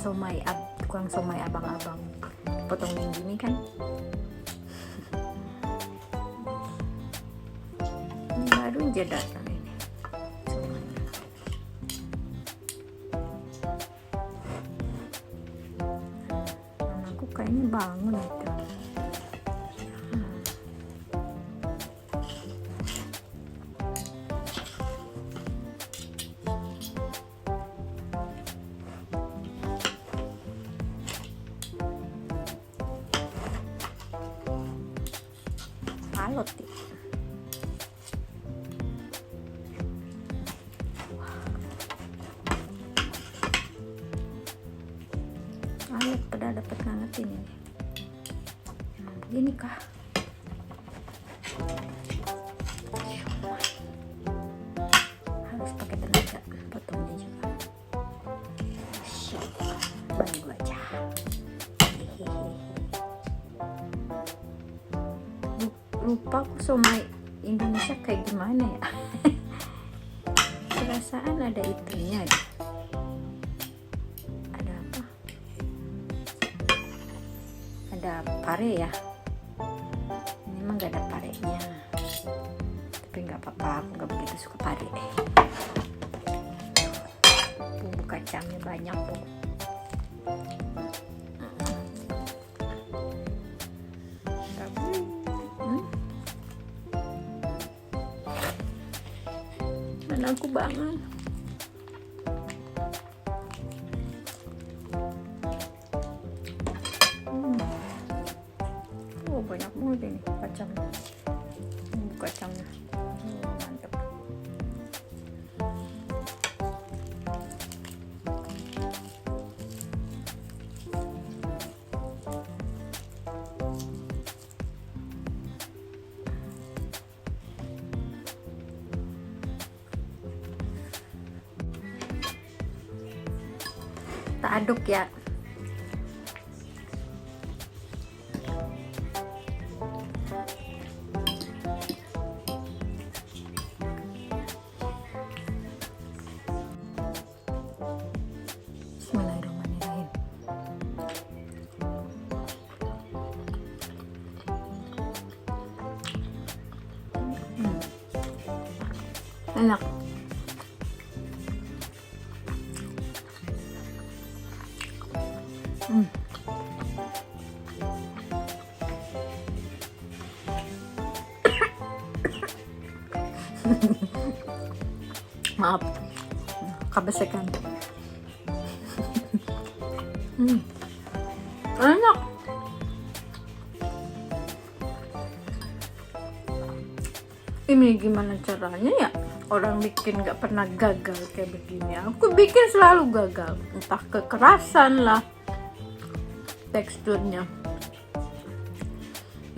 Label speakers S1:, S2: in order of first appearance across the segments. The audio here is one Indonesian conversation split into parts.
S1: tukang somai abang-abang potongin gini kan. Ini baru aja datang ini somainya. Anakku kayaknya bangun itu. Alot ya. Alot pada dapat banget ini. Begini kah? Harus pakai tenaga potongnya juga. Bantu aja. Lupa aku somai Indonesia kayak gimana ya. Perasaan ada itunya deh. Ada apa? Ada pare ya. Ini emang gak ada parenya, tapi nggak apa-apa, aku nggak begitu suka pare. Bumbu kacangnya banyak tuh. Aku bangun. Oh, banyak banget ini kacangnya. Kacangnya. Mantap. Kita aduk ya. Bismillahirrahmanirrahim. Enak. Maaf, kebesekan. Enak. Ini gimana caranya ya? Orang bikin gak pernah gagal kayak begini. Aku bikin selalu gagal. Entah kekerasan lah, teksturnya,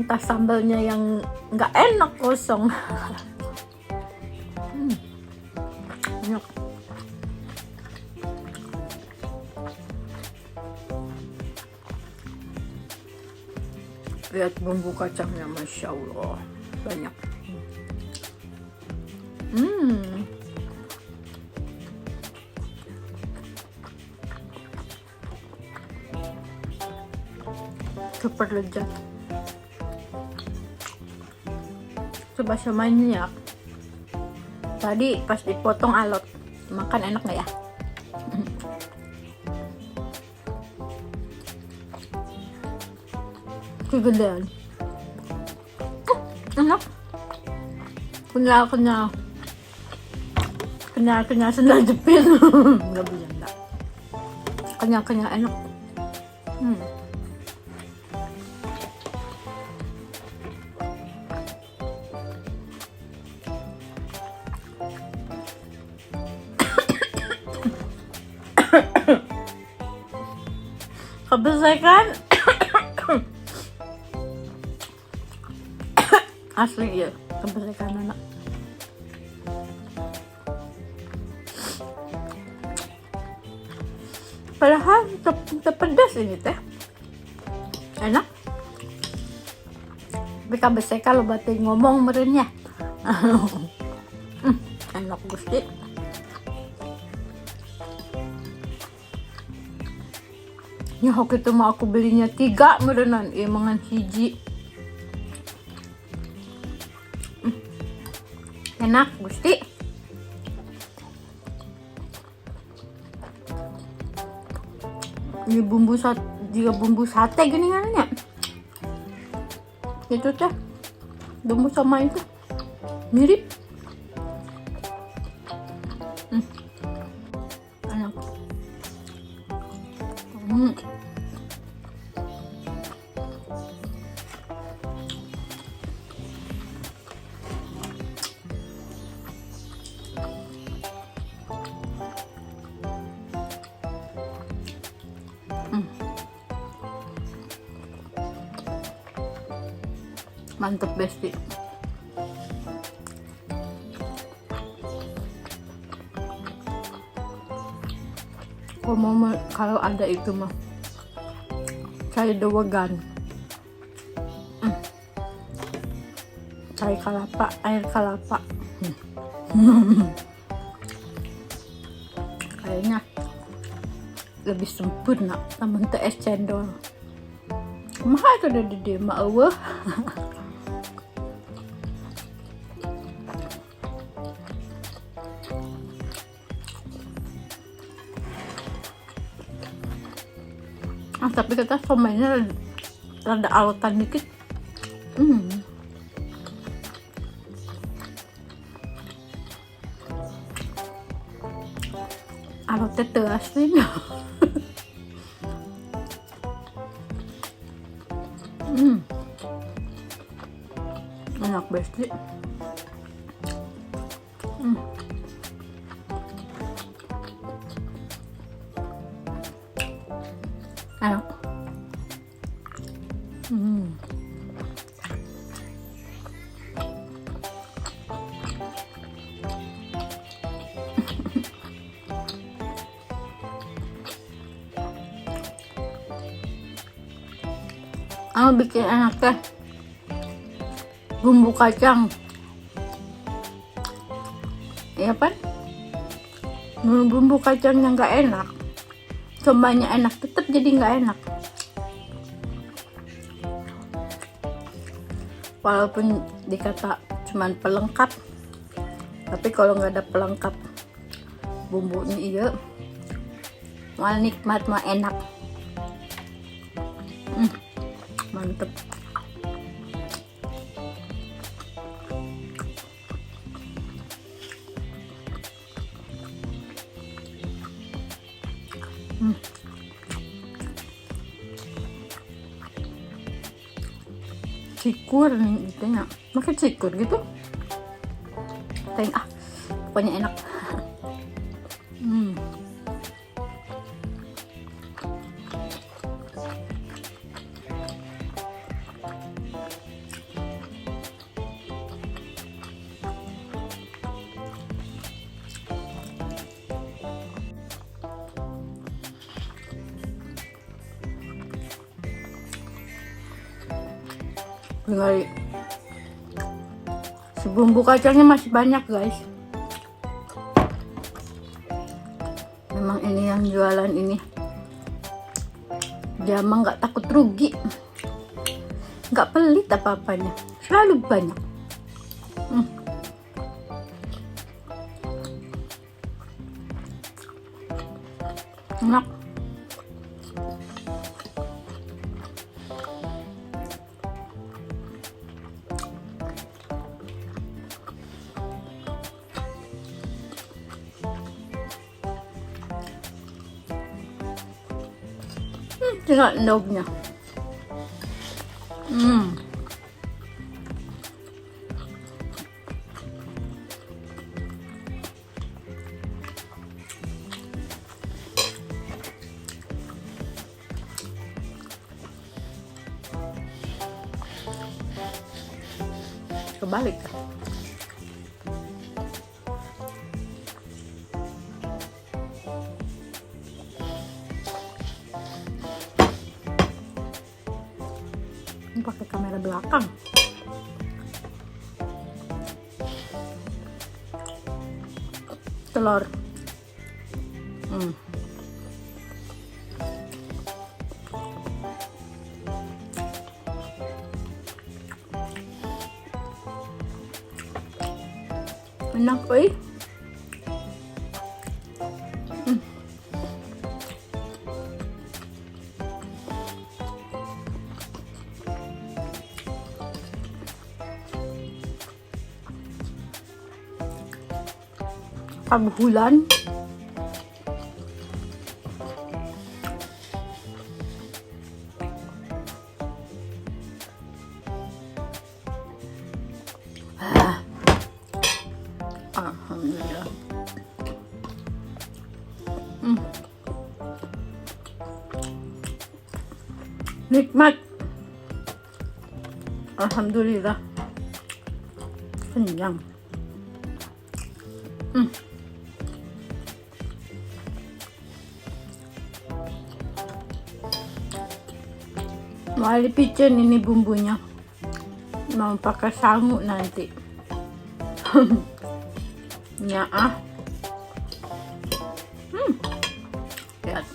S1: entah sambalnya yang gak enak, kosong. Enak. Lihat bumbu kacangnya, Masya Allah, banyak. Super lezat. Coba somainya ya. Tadi pas dipotong alot, makan enak nggak ya? Kegedean. Enak. Kenyal sendal jepit. Nggak bisa, enggak. Kenyal enak. Kebesekan. Asli ya, kebesekan anak. Padahal pedas ini teh. Enak. Tapi kebesekan lo batin ngomong merenya. Enak gusti. Nyahok itu mau aku belinya 3 merenan, mangan hiji. Enak gusti. Ini bumbu sate gini kan. Itu teh bumbu sama itu mirip. Enak. Mantep besti. Kalau ada itu mah cari dewegan, cari air kalapa. Kayaknya lebih sempurna namun teh es cendol. Mahal tuh udah di dia mah eueuh. Tapi kita somainya rada alutan dikit. Alutnya teu asli. Enak besti. Enak. Bikin enak teh bumbu kacang. Iya kan? Bumbu kacang yang gak enak, combanya enak, tetap jadi nggak enak. Walaupun dikata cuman pelengkap, tapi kalau nggak ada pelengkap bumbunya iya, mal nikmat mah enak. Mantep. Cikur nih gitu ya, makan cikur gitu. Pokoknya enak. Tinggal si bumbu kacangnya masih banyak guys. Memang ini yang jualan ini dia emang nggak takut rugi, nggak pelit apa-apanya, selalu banyak. Enak. Tinggal endognya. Kebalik. Pakai kamera belakang. Telur. Enak, oi. Pagbulan. Alhamdulillah. Nikmat. Alhamdulillah. Kenyang. Mau lipicin ini bumbunya. Mau pakai sangu nanti. Ya ah. Lihat.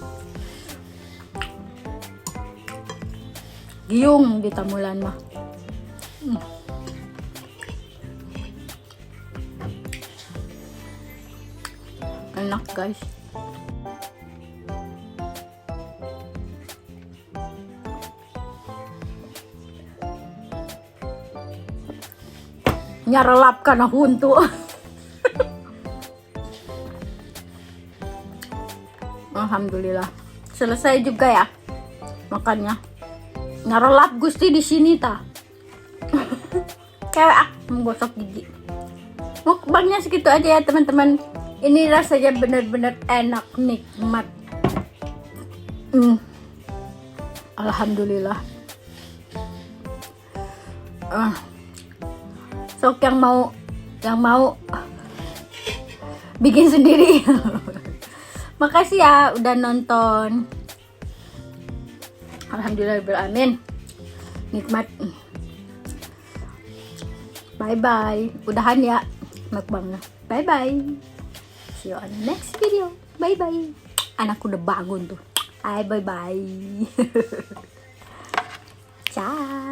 S1: Giung di tamulan mah. Enak guys. Nyarelap karena huntu. Alhamdulillah. Selesai juga ya makannya. Nyarelap Gusti di sini ta. Kayak menggosok gigi. Mukbangnya segitu aja ya teman-teman. Ini rasanya benar-benar enak, nikmat. Alhamdulillah. Sok yang mau bikin sendiri. Makasih ya udah nonton. Alhamdulillahirrahmanirrahim. Nikmat. Bye bye. Udahan ya mukbangnya. Bye bye. See you on the next video. Bye bye. Anakku udah bangun tuh. Bye bye. Ciao.